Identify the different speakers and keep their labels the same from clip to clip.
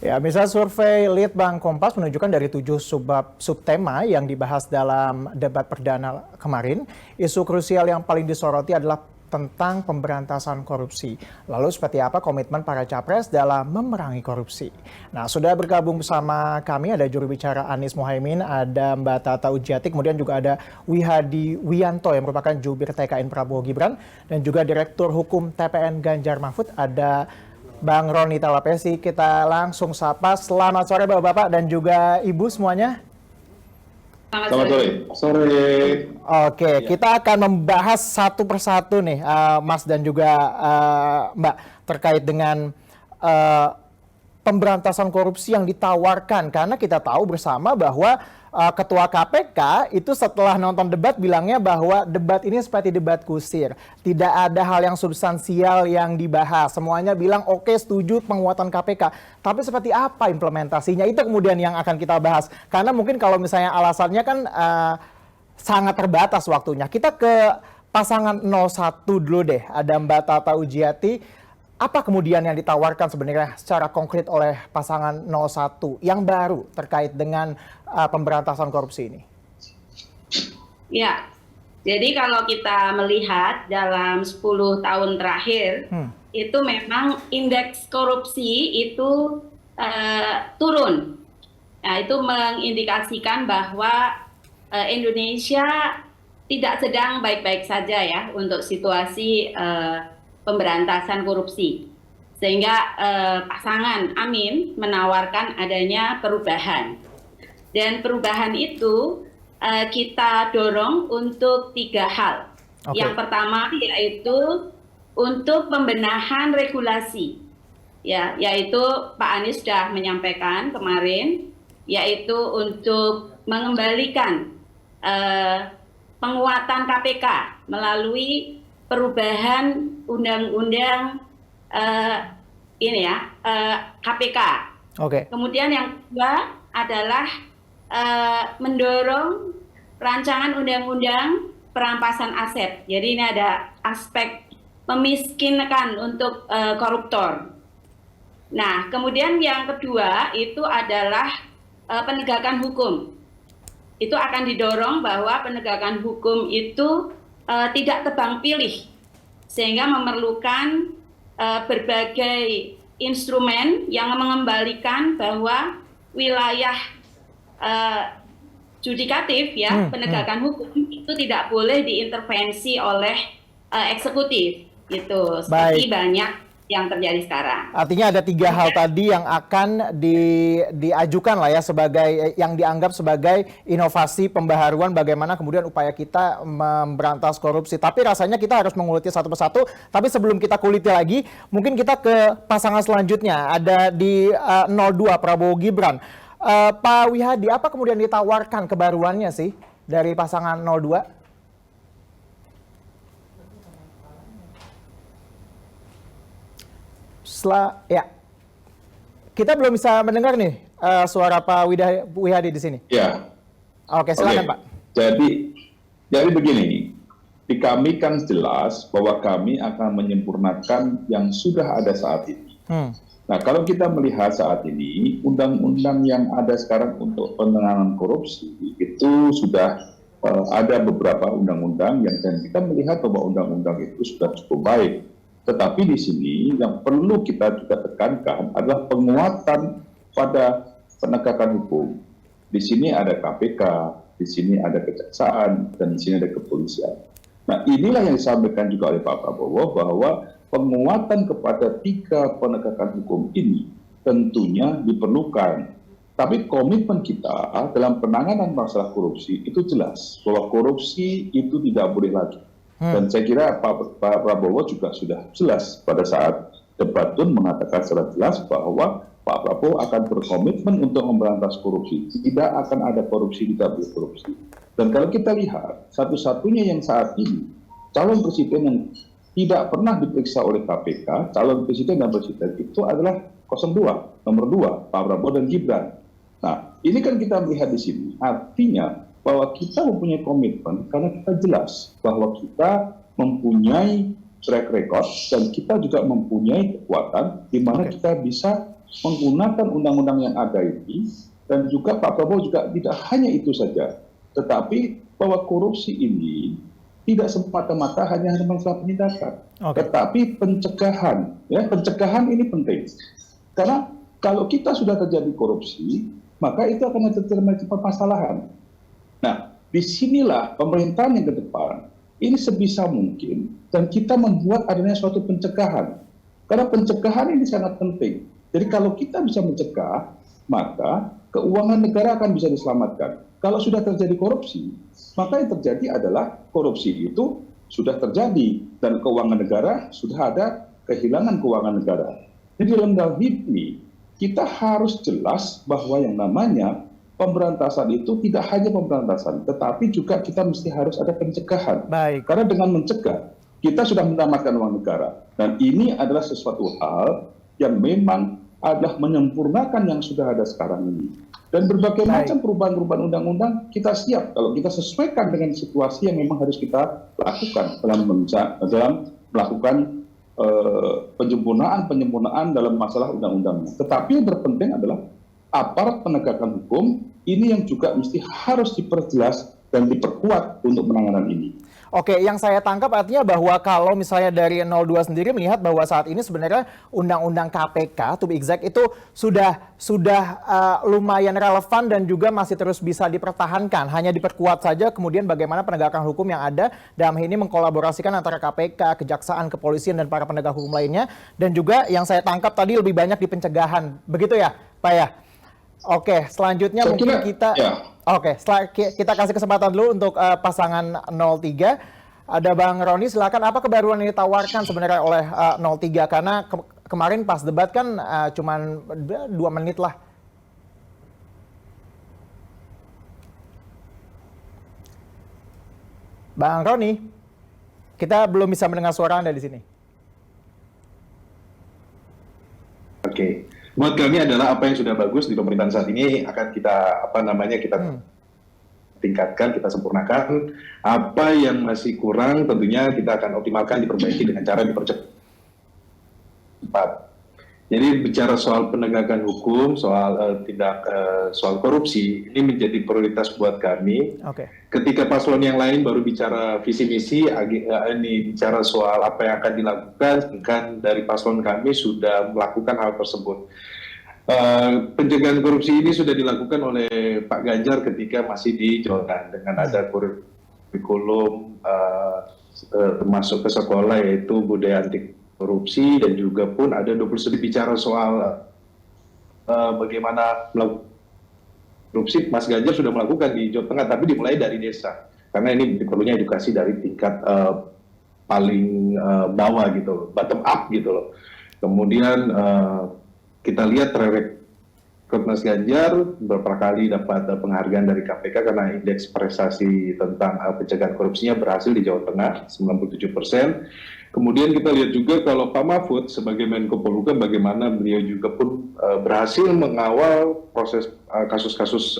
Speaker 1: Ya, misal survei Litbang Kompas menunjukkan dari 7 subtema yang dibahas dalam debat perdana kemarin, isu krusial yang paling disoroti adalah tentang pemberantasan korupsi. Lalu seperti apa komitmen para capres dalam memerangi korupsi? Nah, sudah bergabung bersama kami ada juru bicara Anies Mohaimin, ada Mbak Tata Ujiati, kemudian juga ada Wihadi Wianto yang merupakan jubir TKN Prabowo Gibran, dan juga Direktur Hukum TPN Ganjar Mahfud, ada Bang Roni Talapesi. Kita langsung sapa. Selamat sore Bapak-Bapak dan juga Ibu semuanya.
Speaker 2: Selamat sore. Sore.
Speaker 1: Oke, kita akan membahas satu persatu nih, Mas dan juga Mbak, terkait dengan pemberantasan korupsi yang ditawarkan. Karena kita tahu bersama bahwa Ketua KPK itu setelah nonton debat bilangnya bahwa debat ini seperti debat kusir. Tidak ada hal yang substansial yang dibahas. Semuanya bilang oke, setuju penguatan KPK. Tapi seperti apa implementasinya? Itu kemudian yang akan kita bahas. Karena mungkin kalau misalnya alasannya kan sangat terbatas waktunya. Kita ke pasangan 01 dulu deh. Ada Mbak Tata Ujiati. Apa kemudian yang ditawarkan sebenarnya secara konkret oleh pasangan 01 yang baru terkait dengan pemberantasan korupsi ini?
Speaker 3: Ya, jadi kalau kita melihat dalam 10 tahun terakhir, itu memang indeks korupsi itu turun. Nah, itu mengindikasikan bahwa Indonesia tidak sedang baik-baik saja ya untuk situasi pemberantasan korupsi, sehingga pasangan Amin menawarkan adanya perubahan, dan perubahan itu kita dorong untuk 3 hal. Yang pertama yaitu untuk pembenahan regulasi, ya, yaitu Pak Anies sudah menyampaikan kemarin, yaitu untuk mengembalikan penguatan KPK melalui perubahan undang-undang KPK. Kemudian yang kedua adalah mendorong rancangan undang-undang perampasan aset. Jadi ini ada aspek memiskinkan untuk koruptor. Nah, kemudian yang kedua itu adalah penegakan hukum. Itu akan didorong bahwa penegakan hukum itu tidak tebang pilih, sehingga memerlukan berbagai instrumen yang mengembalikan bahwa wilayah judikatif, ya, penegakan hukum itu tidak boleh diintervensi oleh eksekutif, gitu. Seperti banyak yang terjadi sekarang.
Speaker 1: Artinya ada 3 hal tadi yang akan diajukan lah ya, sebagai yang dianggap sebagai inovasi pembaharuan bagaimana kemudian upaya kita memberantas korupsi. Tapi rasanya kita harus menguliti satu persatu. Tapi sebelum kita kuliti lagi, mungkin kita ke pasangan selanjutnya. Ada di 02 Prabowo Gibran. Pak Wihadi, apa kemudian ditawarkan kebaruannya sih dari pasangan 02? Ya, kita belum bisa mendengar nih suara Pak Wihadi di sini.
Speaker 2: Ya.
Speaker 1: Oke, silakan Pak.
Speaker 2: Jadi begini, di kami kan jelas bahwa kami akan menyempurnakan yang sudah ada saat ini. Nah, kalau kita melihat saat ini, undang-undang yang ada sekarang untuk penanganan korupsi itu sudah ada beberapa undang-undang yang, dan kita melihat bahwa undang-undang itu sudah cukup baik. Tetapi di sini yang perlu kita juga tekankan adalah penguatan pada penegakan hukum. Di sini ada KPK, di sini ada kejaksaan, dan di sini ada kepolisian. Nah, inilah yang disampaikan juga oleh Pak Prabowo bahwa penguatan kepada 3 penegakan hukum ini tentunya diperlukan. Tapi komitmen kita dalam penanganan masalah korupsi itu jelas bahwa korupsi itu tidak boleh lagi. Dan saya kira Pak Prabowo juga sudah jelas pada saat debat pun mengatakan secara jelas bahwa Pak Prabowo akan berkomitmen untuk memberantas korupsi. Tidak akan ada korupsi, tidak boleh korupsi. Dan kalau kita lihat, satu-satunya yang saat ini, calon presiden yang tidak pernah diperiksa oleh KPK, calon presiden dan presiden itu adalah 02, nomor 2, Pak Prabowo dan Gibran. Nah, ini kan kita melihat di sini, artinya bahwa kita mempunyai komitmen karena kita jelas bahwa kita mempunyai track record dan kita juga mempunyai kekuatan di mana kita bisa menggunakan undang-undang yang ada ini, dan juga Pak Prabowo juga tidak hanya itu saja, tetapi bahwa korupsi ini tidak semata-mata hanya masalah penindakan, tetapi pencegahan. Ya, pencegahan ini penting. Karena kalau kita sudah terjadi korupsi, maka itu akan terjadi permasalahan. Nah, disinilah pemerintahan yang ke depan ini sebisa mungkin dan kita membuat adanya suatu pencegahan. Karena pencegahan ini sangat penting. Jadi kalau kita bisa mencegah, maka keuangan negara akan bisa diselamatkan. Kalau sudah terjadi korupsi, maka yang terjadi adalah korupsi itu sudah terjadi dan keuangan negara sudah ada kehilangan keuangan negara. Jadi dalam hal ini kita harus jelas bahwa yang namanya pemberantasan itu tidak hanya pemberantasan, tetapi juga kita mesti harus ada pencegahan.
Speaker 1: Baik.
Speaker 2: Karena dengan mencegah, kita sudah menyelamatkan uang negara. Dan ini adalah sesuatu hal yang memang adalah menyempurnakan yang sudah ada sekarang ini. Dan berbagai macam perubahan-perubahan undang-undang kita siap kalau kita sesuaikan dengan situasi yang memang harus kita lakukan dalam melakukan penyempurnaan dalam masalah undang-undang. Tetapi yang terpenting adalah aparat penegakan hukum ini yang juga mesti harus diperjelas dan diperkuat untuk penanganan ini.
Speaker 1: Oke, yang saya tangkap artinya bahwa kalau misalnya dari 02 sendiri melihat bahwa saat ini sebenarnya undang-undang KPK, to be exact, itu sudah lumayan relevan dan juga masih terus bisa dipertahankan. Hanya diperkuat saja kemudian bagaimana penegakan hukum yang ada dalam hal ini mengkolaborasikan antara KPK, Kejaksaan, Kepolisian, dan para penegak hukum lainnya. Dan juga yang saya tangkap tadi lebih banyak di pencegahan. Begitu ya, Pak ya? Oke, selanjutnya mungkin kita... Ya. Oke, setelah kita kasih kesempatan dulu untuk pasangan 03. Ada Bang Roni, silakan. Apa kebaruan yang ditawarkan sebenarnya oleh 03? Karena kemarin pas debat kan cuman 2 menit lah. Bang Roni, kita belum bisa mendengar suara Anda di sini.
Speaker 4: Oke. Buat kami adalah apa yang sudah bagus di pemerintahan saat ini akan kita tingkatkan, kita sempurnakan. Apa yang masih kurang tentunya kita akan optimalkan, diperbaiki dengan cara dipercepat. Jadi bicara soal penegakan hukum, soal soal korupsi, ini menjadi prioritas buat kami. Ketika paslon yang lain baru bicara visi misi, ini bicara soal apa yang akan dilakukan, kan dari paslon kami sudah melakukan hal tersebut. Pencegahan korupsi ini sudah dilakukan oleh Pak Ganjar ketika masih di Jawa Tengah dengan ada kurikulum masuk ke sekolah yaitu budaya anti korupsi, dan juga pun ada 20 bicara soal bagaimana melakukan korupsi. Mas Ganjar sudah melakukan di Jawa Tengah, tapi dimulai dari desa, karena ini perlunya edukasi dari tingkat paling bawah gitu loh, bottom up gitu loh. Kemudian kita lihat track record Mas Ganjar beberapa kali dapat penghargaan dari KPK karena indeks prestasi tentang pencegahan korupsinya berhasil di Jawa Tengah 97%. Kemudian kita lihat juga kalau Pak Mahfud sebagai Menko Polhukam bagaimana beliau juga pun berhasil mengawal proses kasus-kasus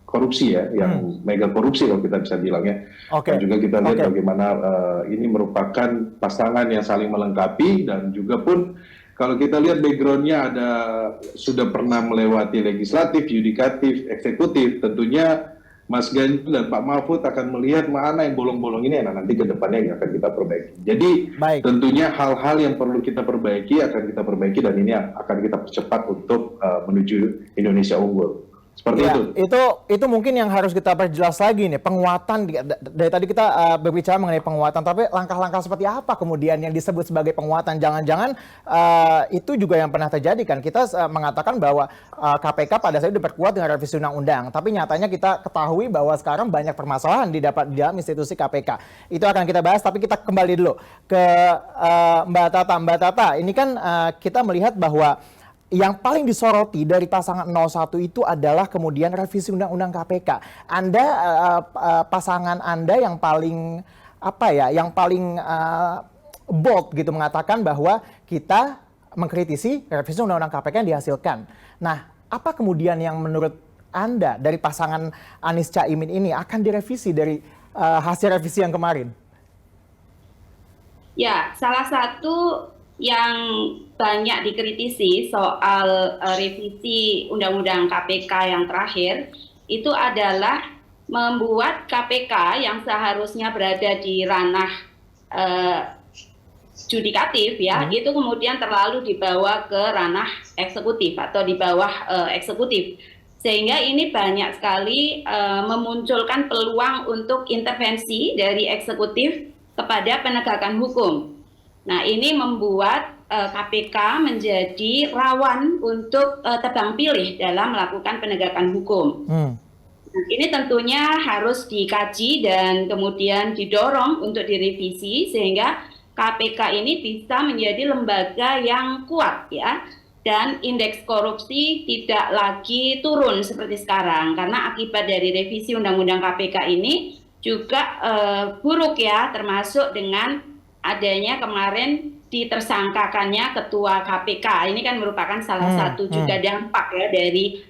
Speaker 4: korupsi ya, yang mega korupsi kalau kita bisa bilangnya. Dan juga kita lihat bagaimana ini merupakan pasangan yang saling melengkapi, dan juga pun kalau kita lihat background-nya ada sudah pernah melewati legislatif, yudikatif, eksekutif, tentunya Mas Ganjar dan Pak Mahfud akan melihat mana yang bolong-bolong ini, nah nanti ke depannya yang akan kita perbaiki. Jadi tentunya hal-hal yang perlu kita perbaiki akan kita perbaiki, dan ini akan kita percepat untuk menuju Indonesia unggul. Seperti
Speaker 1: itu mungkin yang harus kita perjelas lagi nih, penguatan. Dari tadi kita berbicara mengenai penguatan, tapi langkah-langkah seperti apa kemudian yang disebut sebagai penguatan? Jangan-jangan itu juga yang pernah terjadi kan, kita mengatakan bahwa KPK pada saat itu diperkuat dengan revisi undang-undang, tapi nyatanya kita ketahui bahwa sekarang banyak permasalahan di dalam institusi KPK. Itu akan kita bahas, tapi kita kembali dulu ke Mbak Tata. Mbak Tata, ini kan kita melihat bahwa yang paling disoroti dari pasangan 01 itu adalah kemudian revisi undang-undang KPK. Anda pasangan Anda yang paling bold gitu mengatakan bahwa kita mengkritisi revisi undang-undang KPK yang dihasilkan. Nah, apa kemudian yang menurut Anda dari pasangan Anies Caimin ini akan direvisi dari hasil revisi yang kemarin?
Speaker 3: Ya, salah satu yang banyak dikritisi soal revisi Undang-Undang KPK yang terakhir itu adalah membuat KPK yang seharusnya berada di ranah judikatif ya, itu kemudian terlalu dibawa ke ranah eksekutif atau di bawah eksekutif. Sehingga ini banyak sekali memunculkan peluang untuk intervensi dari eksekutif kepada penegakan hukum. Nah, ini membuat KPK menjadi rawan untuk tebang pilih dalam melakukan penegakan hukum. Ini tentunya harus dikaji dan kemudian didorong untuk direvisi sehingga KPK ini bisa menjadi lembaga yang kuat ya, dan indeks korupsi tidak lagi turun seperti sekarang karena akibat dari revisi Undang-Undang KPK ini juga buruk ya, termasuk dengan adanya kemarin ditersangkakannya ketua KPK. Ini kan merupakan salah satu juga dampak ya dari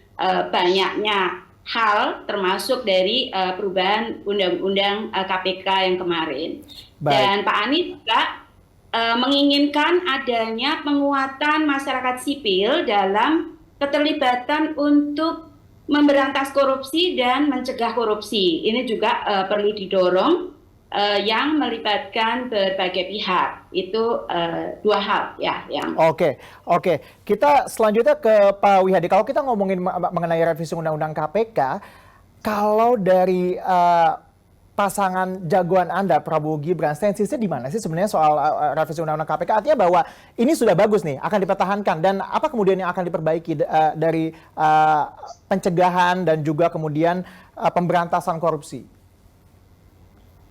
Speaker 3: banyaknya hal termasuk dari perubahan Undang-Undang KPK yang kemarin. Baik. Dan Pak Anies juga menginginkan adanya penguatan masyarakat sipil dalam keterlibatan untuk memberantas korupsi dan mencegah korupsi. Ini juga perlu didorong yang melibatkan berbagai pihak. Itu dua hal ya yang.
Speaker 1: Oke. Kita selanjutnya ke Pak Wihadi. Kalau kita ngomongin mengenai revisi Undang-Undang KPK, kalau dari pasangan jagoan Anda, Prabowo Gibran, stensisnya di mana sih sebenarnya soal revisi Undang-Undang KPK? Artinya bahwa ini sudah bagus nih, akan dipertahankan. Dan apa kemudian yang akan diperbaiki dari pencegahan dan juga kemudian pemberantasan korupsi?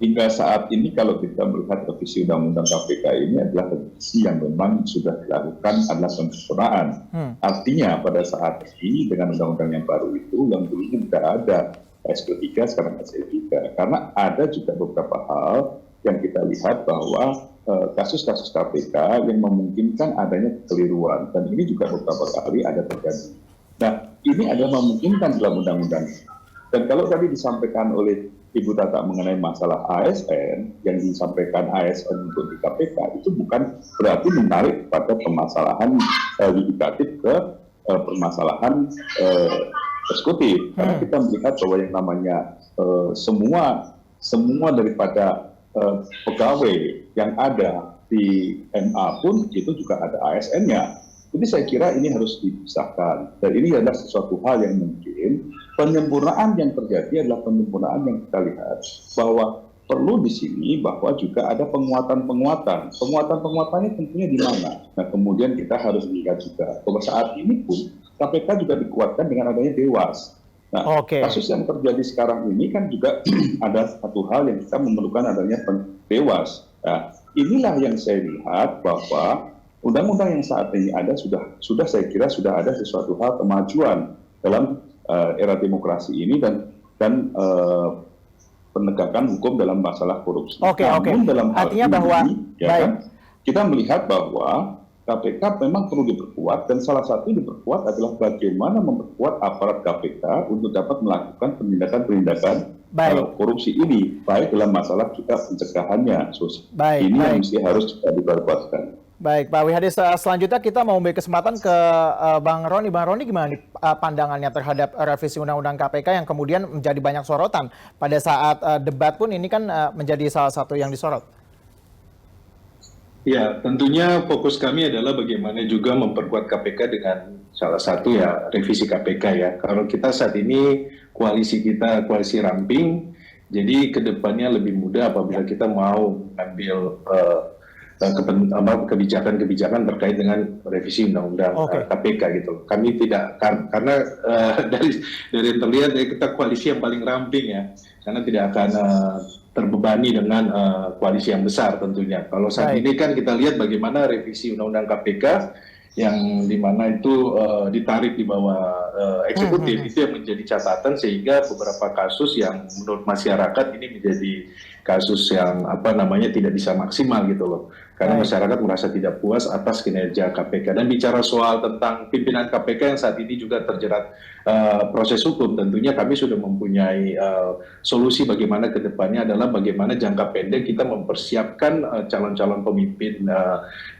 Speaker 2: Hingga saat ini kalau kita melihat revisi Undang-Undang KPK ini adalah revisi yang memang sudah dilakukan adalah penyempurnaan. Artinya pada saat ini dengan undang-undang yang baru itu yang dulu tidak ada SP3 sekarang SP3. Karena ada juga beberapa hal yang kita lihat bahwa kasus-kasus KPK yang memungkinkan adanya kekeliruan dan ini juga beberapa kali ada terjadi. Nah ini adalah memungkinkan dalam undang-undang. Dan kalau tadi disampaikan oleh Ibu Tata mengenai masalah ASN, yang disampaikan ASN untuk di KPK, itu bukan berarti menarik pada permasalahan yudikatif ke permasalahan eksekutif. Karena kita melihat bahwa yang namanya semua daripada pegawai yang ada di MA pun itu juga ada ASN-nya. Jadi saya kira ini harus dipisahkan. Dan ini adalah sesuatu hal yang mungkin penyempurnaan yang terjadi adalah penyempurnaan yang kita lihat bahwa perlu di sini bahwa juga ada penguatan-penguatan. Penguatan-penguatannya tentunya di mana? Nah kemudian kita harus lihat juga bahwa saat ini pun KPK juga dikuatkan dengan adanya Dewas. Nah kasus yang terjadi sekarang ini kan juga ada satu hal yang kita memerlukan adanya Dewas. Nah inilah yang saya lihat bahwa undang-undang yang saat ini ada sudah saya kira sudah ada sesuatu hal kemajuan dalam era demokrasi ini dan penegakan hukum dalam masalah korupsi. Namun dalam hal artinya ini, bahwa kan, kita melihat bahwa KPK memang perlu diperkuat dan salah satu diperkuat adalah bagaimana memperkuat aparat KPK untuk dapat melakukan penindakan-penindakan korupsi ini, baik dalam masalah juga pencegahannya. Ini yang mesti harus diperkuatkan.
Speaker 1: Baik, Pak Wihadi, selanjutnya kita mau beri kesempatan ke Bang Roni. Bang Roni, gimana nih pandangannya terhadap revisi Undang-Undang KPK yang kemudian menjadi banyak sorotan pada saat debat pun ini kan menjadi salah satu yang disorot?
Speaker 4: Ya, tentunya fokus kami adalah bagaimana juga memperkuat KPK dengan salah satu ya revisi KPK ya. Kalau kita saat ini koalisi ramping, jadi kedepannya lebih mudah apabila kita mau ambil kebijakan-kebijakan terkait dengan revisi undang-undang KPK gitu. Kami tidak karena dari yang terlihat kita koalisi yang paling ramping ya, karena tidak akan terbebani dengan koalisi yang besar tentunya. Kalau saat ini kan kita lihat bagaimana revisi undang-undang KPK yang dimana itu ditarik di bawah eksekutif itu yang menjadi catatan sehingga beberapa kasus yang menurut masyarakat ini menjadi kasus yang tidak bisa maksimal gitu loh. Karena masyarakat merasa tidak puas atas kinerja KPK. Dan bicara soal tentang pimpinan KPK yang saat ini juga terjerat proses hukum, tentunya kami sudah mempunyai solusi bagaimana ke depannya adalah bagaimana jangka pendek kita mempersiapkan calon-calon pemimpin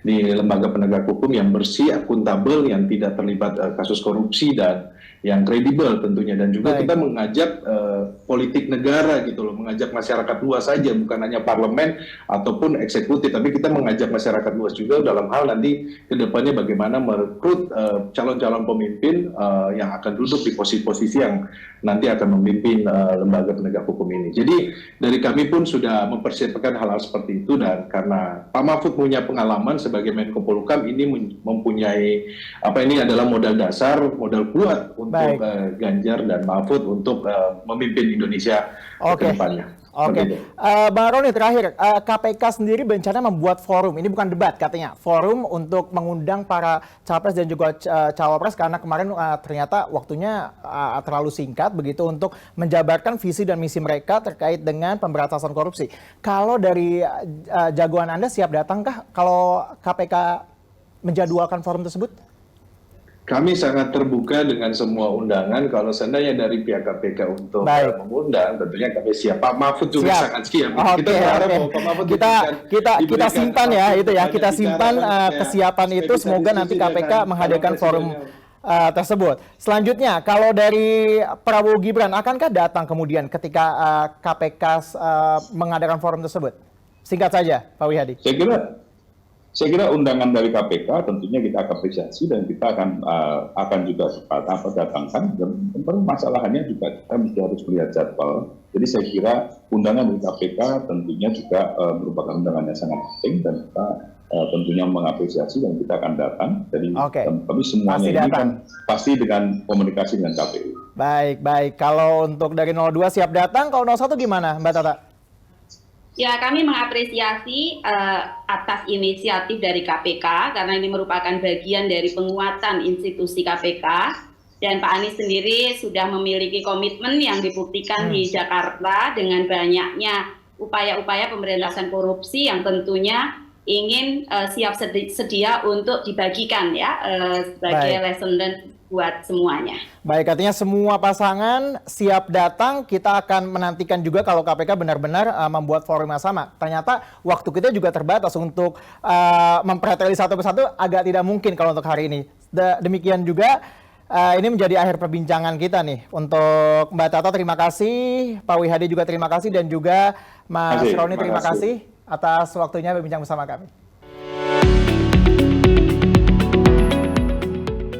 Speaker 4: di lembaga penegak hukum yang bersih, akuntabel, yang tidak terlibat kasus korupsi dan yang kredibel tentunya. Dan juga kita mengajak politik negara gitu loh, mengajak masyarakat luas saja, bukan hanya parlemen ataupun eksekutif, tapi kita mengajak masyarakat luas juga dalam hal nanti ke depannya bagaimana merekrut calon-calon pemimpin yang akan duduk di posisi-posisi yang nanti akan memimpin lembaga penegak hukum ini. Jadi dari kami pun sudah mempersiapkan hal-hal seperti itu, dan karena Pak Mahfud punya pengalaman sebagai Menko Polhukam, ini mempunyai ini adalah modal dasar, modal kuat untuk Ganjar dan Mahfud untuk memimpin Indonesia ke depannya.
Speaker 1: Oke, Bang Roni terakhir, KPK sendiri berencana membuat forum, ini bukan debat katanya, forum untuk mengundang para capres dan juga cawapres karena kemarin ternyata waktunya terlalu singkat begitu untuk menjabarkan visi dan misi mereka terkait dengan pemberantasan korupsi. Kalau dari jagoan Anda siap datangkah kalau KPK menjadwalkan forum tersebut?
Speaker 4: Kami sangat terbuka dengan semua undangan. Kalau seandainya dari pihak KPK untuk mengundang, tentunya kami siap. Pak Mahfud juga sangat siap. Kita berharap bahwa Pak Mahfud
Speaker 1: kita simpan ya itu ya. Kita simpan kesiapan itu. Semoga nanti KPK menghadirkan forum tersebut. Selanjutnya, kalau dari Prabowo Gibran, akankah datang kemudian ketika KPK mengadakan forum tersebut? Singkat saja, Pak Wihadi.
Speaker 2: Saya kira undangan dari KPK tentunya kita apresiasi dan kita akan juga datangkan. Dan permasalahannya juga kita mesti harus melihat jadwal. Jadi saya kira undangan dari KPK tentunya juga merupakan undangan yang sangat penting, dan kita tentunya mengapresiasi dan kita akan datang. Jadi tapi semuanya ini kan pasti dengan komunikasi dengan KPU.
Speaker 1: Baik. Kalau untuk dari 02 siap datang, kalau 01 gimana, Mbak Tata?
Speaker 3: Ya, kami mengapresiasi atas inisiatif dari KPK karena ini merupakan bagian dari penguatan institusi KPK, dan Pak Anies sendiri sudah memiliki komitmen yang dibuktikan di Jakarta dengan banyaknya upaya-upaya pemberantasan korupsi yang tentunya ingin siap sedia untuk dibagikan ya sebagai lesson learned buat semuanya.
Speaker 1: Baik, artinya semua pasangan siap datang. Kita akan menantikan juga kalau KPK benar-benar membuat forum yang sama. Ternyata waktu kita juga terbatas untuk mempreteli satu persatu, agak tidak mungkin kalau untuk hari ini. Demikian juga ini menjadi akhir perbincangan kita nih. Untuk Mbak Tata terima kasih, Pak Wihadi juga terima kasih, dan juga Mas Roni terima kasih atas waktunya berbincang bersama kami.